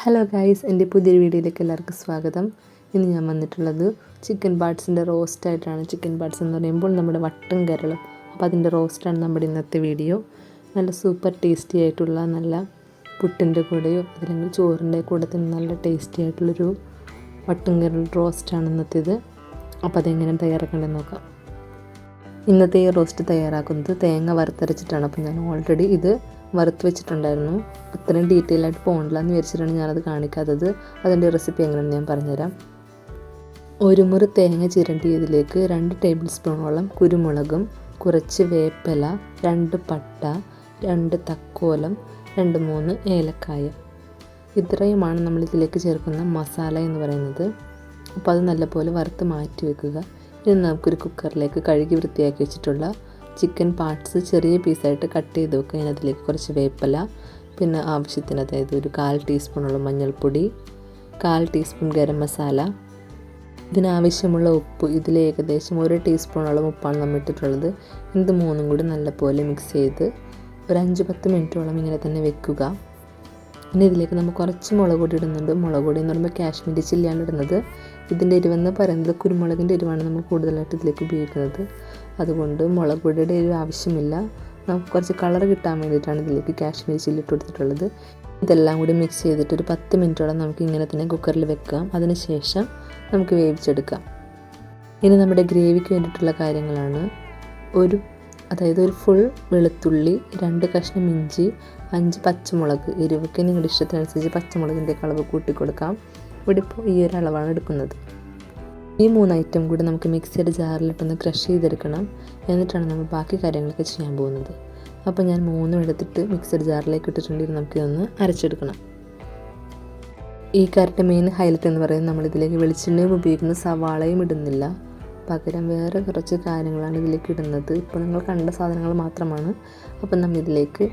Hello guys, എൻ്റെ പുതിയൊരു വീഡിയോയിലേക്ക് എല്ലാവർക്കും സ്വാഗതം. ഇന്ന് ഞാൻ വന്നിട്ടുള്ളത് ചിക്കൻ പാർട്സിൻ്റെ റോസ്റ്റായിട്ടാണ്. ചിക്കൻ പാർട്സ് എന്ന് പറയുമ്പോൾ നമ്മുടെ വട്ടും കരളും, അപ്പോൾ അതിൻ്റെ റോസ്റ്റാണ് നമ്മുടെ ഇന്നത്തെ വീഡിയോ. നല്ല സൂപ്പർ ടേസ്റ്റി ആയിട്ടുള്ള നല്ല പുട്ടിൻ്റെ കൂടെയോ അല്ലെങ്കിൽ ചോറിൻ്റെ കൂടെ തന്നെ നല്ല ടേസ്റ്റി ആയിട്ടുള്ളൊരു വട്ടും കരൾ റോസ്റ്റാണ് ഇന്നത്തേത്. അപ്പോൾ അതെങ്ങനെ തയ്യാറാക്കേണ്ടതെന്ന് നോക്കാം. ഇന്നത്തെ ഈ റോസ്റ്റ് തയ്യാറാക്കുന്നത് തേങ്ങ വറുത്തരച്ചിട്ടാണ്. അപ്പോൾ ഞാൻ ഓൾറെഡി ഇത് വറുത്ത് വെച്ചിട്ടുണ്ടായിരുന്നു. അത്രയും ഡീറ്റെയിൽ ആയിട്ട് പോകണില്ല എന്ന് വിചാരിച്ചിട്ടാണ് ഞാനത് കാണിക്കാത്തത്. അതിൻ്റെ റെസിപ്പി എങ്ങനെയാണെന്ന് ഞാൻ പറഞ്ഞുതരാം. ഒരു മുറി തേങ്ങ ചിരണ്ടിയതിലേക്ക് 2 ടേബിൾ സ്പൂണോളം കുരുമുളകും, കുറച്ച് വേപ്പില, 2 പട്ട, 2 തക്കോലം, 2-3 ഏലക്കായ, ഇത്രയുമാണ് നമ്മളിതിലേക്ക് ചേർക്കുന്ന മസാല എന്ന് പറയുന്നത്. അപ്പോൾ അത് നല്ലപോലെ വറുത്ത് മാറ്റി വെക്കുക. ഇനി നമുക്കൊരു കുക്കറിലേക്ക് കഴുകി വൃത്തിയാക്കി വെച്ചിട്ടുള്ള ചിക്കൻ പാർട്സ് ചെറിയ പീസായിട്ട് കട്ട് ചെയ്ത് വെക്കുക. അതിലേക്ക് കുറച്ച് വേപ്പില, പിന്നെ ആവശ്യത്തിന്, അതായത് ഒരു 1/4 ടീസ്പൂണോളം മഞ്ഞൾപ്പൊടി, 1/4 ടീസ്പൂൺ ഗരം മസാല, ഇതിനാവശ്യമുള്ള ഉപ്പ്. ഇതിൽ ഏകദേശം 1 ടീസ്പൂണോളം ഉപ്പാണ് നമ്മൾ ഇട്ടിട്ടുള്ളത്. ഇത് മൂന്നും കൂടി നല്ലപോലെ മിക്സ് ചെയ്ത് ഒരു 5-10 മിനിറ്റോളം ഇങ്ങനെ തന്നെ വെക്കുക. ഇനി ഇതിലേക്ക് നമ്മൾ കുറച്ച് മുളക് പൊടി ഇടുന്നുണ്ട്. മുളക് പൊടി എന്ന് പറയുമ്പോൾ കാശ്മീരി ചില്ലിയാണ് ഇടുന്നത്. ഇതിൻ്റെ എരിവെന്ന് പറയുന്നത് കുരുമുളകിൻ്റെ എരിവാണ് നമ്മൾ കൂടുതലായിട്ട് ഇതിലേക്ക് ഉപയോഗിക്കുന്നത്. അതുകൊണ്ട് മുളക് പൊടിയുടെ എരിവ് ആവശ്യമില്ല. നമുക്ക് കുറച്ച് കളർ കിട്ടാൻ വേണ്ടിയിട്ടാണ് ഇതിലേക്ക് കാശ്മീരി ചില്ലി ഇട്ട് കൊടുത്തിട്ടുള്ളത്. ഇതെല്ലാം കൂടി മിക്സ് ചെയ്തിട്ട് ഒരു 10 മിനിറ്റോളം നമുക്ക് ഇങ്ങനെ തന്നെ കുക്കറിൽ വെക്കാം. അതിനുശേഷം നമുക്ക് വേവിച്ചെടുക്കാം. ഇനി നമ്മുടെ ഗ്രേവിക്ക് വേണ്ടിയിട്ടുള്ള കാര്യങ്ങളാണ്. അതായത് ഒരു ഫുൾ വെളുത്തുള്ളി, 2 കഷ്ണം ഇഞ്ചി, 5 പച്ചമുളക്. എരിവൊക്കെ നിങ്ങളുടെ ഇഷ്ടത്തിനനുസരിച്ച് പച്ചമുളകിൻ്റെ അളവ് കൂട്ടിക്കൊടുക്കാം. ഇവിടെ ഇപ്പോൾ ഈ ഒരു അളവാണ് എടുക്കുന്നത്. ഈ 3 ഐറ്റം കൂടി നമുക്ക് മിക്സിയുടെ ജാറിലിട്ടൊന്ന് ക്രഷ് ചെയ്തെടുക്കണം. എന്നിട്ടാണ് നമ്മൾ ബാക്കി കാര്യങ്ങളൊക്കെ ചെയ്യാൻ പോകുന്നത്. അപ്പോൾ ഞാൻ 3 എടുത്തിട്ട് മിക്സിയുടെ ജാറിലേക്ക് ഇട്ടിട്ടുണ്ടെങ്കിൽ നമുക്കിതൊന്ന് അരച്ചെടുക്കണം. ഈ കറിയുടെ മെയിൻ ഹൈലൈറ്റ് എന്ന് പറയുന്നത് നമ്മളിതിലേക്ക് വെളിച്ചെണ്ണയും ഉപയോഗിക്കുന്ന സവാളയും ഇടുന്നില്ല. പകരം വേറെ കുറച്ച് കാര്യങ്ങളാണ് ഇതിലേക്ക് ഇടുന്നത്. ഇപ്പോൾ നിങ്ങൾ കണ്ട സാധനങ്ങൾ മാത്രമാണ്. അപ്പം നമ്മൾ ഇതിലേക്ക്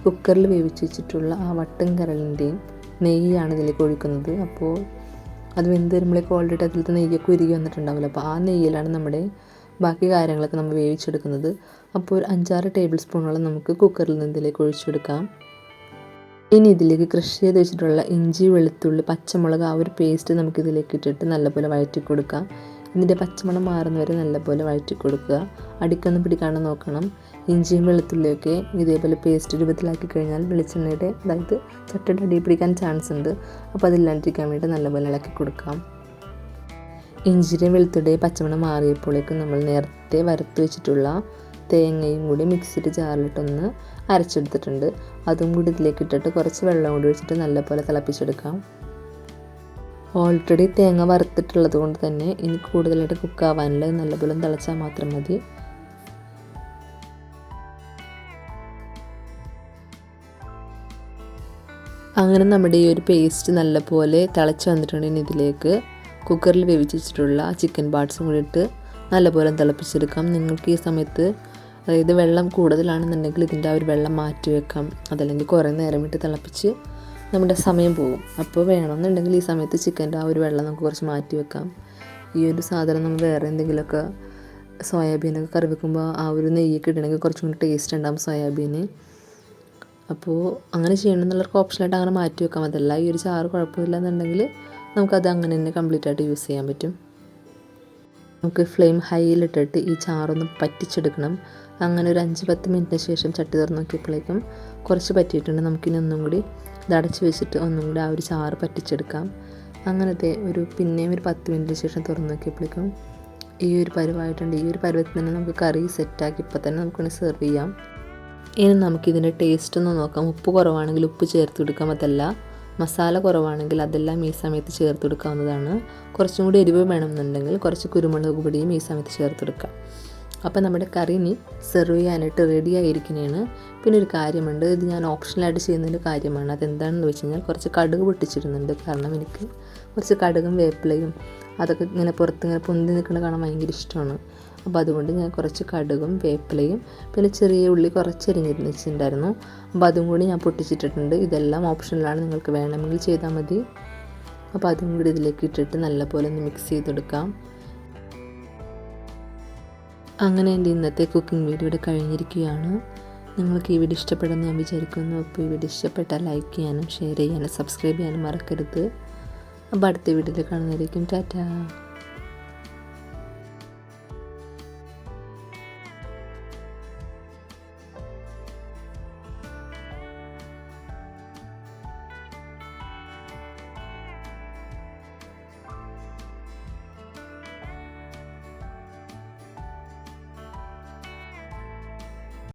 കുക്കറിൽ വേവിച്ച് വെച്ചിട്ടുള്ള ആ വട്ടും കരളിൻ്റെയും നെയ്യാണ് ഇതിലേക്ക് ഒഴിക്കുന്നത്. അപ്പോൾ അത് വെന്ത് വരുമ്പോഴേക്ക് ഓൾറെഡി അതിലത്തെ നെയ്യൊക്കെ ഉരുകി വന്നിട്ടുണ്ടാവില്ല. അപ്പോൾ ആ നെയ്യിലാണ് നമ്മുടെ ബാക്കി കാര്യങ്ങളൊക്കെ നമ്മൾ വേവിച്ചെടുക്കുന്നത്. അപ്പോൾ ഒരു 5-6 ടേബിൾ സ്പൂണോളം നമുക്ക് കുക്കറിൽ നിന്ന് ഇതിലേക്ക് ഒഴിച്ചെടുക്കാം. ഇനി ഇതിലേക്ക് ക്രഷ് ചെയ്ത് വെച്ചിട്ടുള്ള ഇഞ്ചി, വെളുത്തുള്ളി, പച്ചമുളക്, ആ ഒരു പേസ്റ്റ് നമുക്കിതിലേക്ക് ഇട്ടിട്ട് നല്ലപോലെ വഴറ്റി കൊടുക്കാം. ഇതിൻ്റെ പച്ചമണം മാറുന്നവരെ നല്ലപോലെ വഴറ്റി കൊടുക്കുക. അടിക്കൊന്നും പിടിക്കാണ്ട് നോക്കണം. ഇഞ്ചിയും വെളുത്തുള്ളിയൊക്കെ ഇതേപോലെ പേസ്റ്റ് രൂപത്തിലാക്കി കഴിഞ്ഞാൽ വെളിച്ചെണ്ണയുടെ, അതായത് ചട്ടയുടെ അടി പിടിക്കാൻ ചാൻസ് ഉണ്ട്. അപ്പോൾ അതില്ലാണ്ടിരിക്കാൻ വേണ്ടി നല്ലപോലെ ഇളക്കി കൊടുക്കാം. ഇഞ്ചിയുടെയും വെളുത്തുള്ളിയുടെയും പച്ചമണം മാറിയപ്പോഴേക്കും നമ്മൾ നേരത്തെ വറുത്ത് വെച്ചിട്ടുള്ള തേങ്ങയും കൂടി മിക്സിയുടെ ജാറിലിട്ടൊന്ന് അരച്ചെടുത്തിട്ടുണ്ട്. അതും കൂടി ഇതിലേക്ക് ഇട്ടിട്ട് കുറച്ച് വെള്ളം കൂടി ഒഴിച്ചിട്ട് നല്ലപോലെ തിളപ്പിച്ചെടുക്കാം. ഓൾറെഡി തേങ്ങ വറുത്തിട്ടുള്ളത് കൊണ്ട് തന്നെ ഇനി കൂടുതലായിട്ട് കുക്കാവാനുള്ള നല്ലപോലെ തിളച്ചാൽ മാത്രം മതി. അങ്ങനെ നമ്മുടെ ഈ ഒരു പേസ്റ്റ് നല്ലപോലെ തിളച്ച് വന്നിട്ടുണ്ടെങ്കിൽ ഇതിലേക്ക് കുക്കറിൽ വേവിച്ച് വെച്ചിട്ടുള്ള ചിക്കൻ പാർട്സും കൂടി ഇട്ട് നല്ലപോലെ തിളപ്പിച്ചെടുക്കാം. നിങ്ങൾക്ക് ഈ സമയത്ത്, അതായത് വെള്ളം കൂടുതലാണെന്നുണ്ടെങ്കിൽ ഇതിൻ്റെ ആ ഒരു വെള്ളം മാറ്റി വെക്കാം. അതല്ലെങ്കിൽ കുറേ നേരം ഇട്ട് തിളപ്പിച്ച് നമ്മുടെ സമയം പോകും. അപ്പോൾ വേണമെന്നുണ്ടെങ്കിൽ ഈ സമയത്ത് ചിക്കൻ്റെ ആ ഒരു വെള്ളം നമുക്ക് കുറച്ച് മാറ്റി വെക്കാം. ഈ ഒരു സാധനം നമ്മൾ വേറെ എന്തെങ്കിലുമൊക്കെ സോയാബീനൊക്കെ കറി വെക്കുമ്പോൾ ആ ഒരു നെയ്യൊക്കെ ഇടണമെങ്കിൽ കുറച്ചും കൂടി ടേസ്റ്റ് ഉണ്ടാകും സോയാബീന്. അപ്പോൾ അങ്ങനെ ചെയ്യണമെന്നുള്ളവർക്ക് ഓപ്ഷനായിട്ട് അങ്ങനെ മാറ്റി വെക്കാം. അതല്ല ഈ ഒരു ചാറ് കുഴപ്പമില്ല എന്നുണ്ടെങ്കിൽ നമുക്കത് അങ്ങനെ തന്നെ കംപ്ലീറ്റ് ആയിട്ട് യൂസ് ചെയ്യാൻ പറ്റും. നമുക്ക് ഫ്ലെയിം ഹൈയിലിട്ടിട്ട് ഈ ചാറൊന്ന് പറ്റിച്ചെടുക്കണം. അങ്ങനെ ഒരു 5-10 മിനിറ്റിന് ശേഷം ചട്ടി തുറന്ന് നോക്കിയപ്പോഴേക്കും കുറച്ച് പറ്റിയിട്ടുണ്ട്. നമുക്കിനി ഒന്നും കൂടി ഇത് അടച്ച് വെച്ചിട്ട് ഒന്നും കൂടി ആ ഒരു ചാറ് പറ്റിച്ചെടുക്കാം. അങ്ങനത്തെ പിന്നെയും ഒരു 10 മിനിറ്റിന് ശേഷം തുറന്ന് നോക്കിയപ്പോഴേക്കും ഈ ഒരു പരുവായിട്ടുണ്ട്. ഈ ഒരു പരുവത്തിൽ തന്നെ നമുക്ക് കറി സെറ്റാക്കി ഇപ്പോൾ തന്നെ നമുക്കൊന്ന് സെർവ് ചെയ്യാം. ഇനി നമുക്കിതിൻ്റെ ടേസ്റ്റ് ഒന്ന് നോക്കാം. ഉപ്പ് കുറവാണെങ്കിൽ ഉപ്പ് ചേർത്ത് കൊടുക്കാം. അതല്ല മസാല കുറവാണെങ്കിൽ അതെല്ലാം ഈ സമയത്ത് ചേർത്ത് കൊടുക്കാവുന്നതാണ്. കുറച്ചും കൂടി എരിവ് വേണമെന്നുണ്ടെങ്കിൽ കുറച്ച് കുരുമുളക് പൊടിയും ഈ സമയത്ത് ചേർത്ത് കൊടുക്കാം. അപ്പോൾ നമ്മുടെ കറി ഇനി സെർവ് ചെയ്യാനായിട്ട് റെഡി ആയിരിക്കുന്നതാണ്. പിന്നെ ഒരു കാര്യമുണ്ട്, ഇത് ഞാൻ ഓപ്ഷണലായിട്ട് ചെയ്യുന്നൊരു കാര്യമാണ്. അതെന്താണെന്ന് വെച്ച് കഴിഞ്ഞാൽ കുറച്ച് കടുക് പൊട്ടിച്ചിടുന്നുണ്ട്. കാരണം എനിക്ക് കുറച്ച് കടുകും വേപ്പിലയും അതൊക്കെ ഇങ്ങനെ പുറത്തിങ്ങനെ പൊന്തി നിൽക്കുന്നത് കാണാൻ ഭയങ്കര ഇഷ്ടമാണ്. അപ്പോൾ അതുകൊണ്ട് ഞാൻ കുറച്ച് കടുകും വേപ്പിലയും പിന്നെ ചെറിയ ഉള്ളി കുറച്ച് എരിഞ്ഞിരുന്ന് വെച്ചിട്ടുണ്ടായിരുന്നു. അപ്പോൾ അതും കൂടി ഞാൻ പൊട്ടിച്ചിട്ടിട്ടുണ്ട്. ഇതെല്ലാം ഓപ്ഷനിലാണ്, നിങ്ങൾക്ക് വേണമെങ്കിൽ ചെയ്താൽ മതി. അപ്പോൾ അതും കൂടി ഇതിലേക്ക് ഇട്ടിട്ട് നല്ലപോലെ ഒന്ന് മിക്സ് ചെയ്തെടുക്കാം. അങ്ങനെ എൻ്റെ ഇന്നത്തെ കുക്കിംഗ് വീഡിയോ ഇവിടെ കഴിഞ്ഞിരിക്കുകയാണ്. നിങ്ങൾക്ക് ഈ വീഡിയോ ഇഷ്ടപ്പെടുമെന്ന് ഞാൻ വിചാരിക്കുന്നു. അപ്പോൾ ഈ വീഡിയോ ഇഷ്ടപ്പെട്ടാൽ ലൈക്ക് ചെയ്യാനും ഷെയർ ചെയ്യാനും സബ്സ്ക്രൈബ് ചെയ്യാനും മറക്കരുത്. അപ്പോൾ അടുത്ത വീഡിയോയിൽ കാണുന്നതായിരിക്കും. ടാറ്റാ.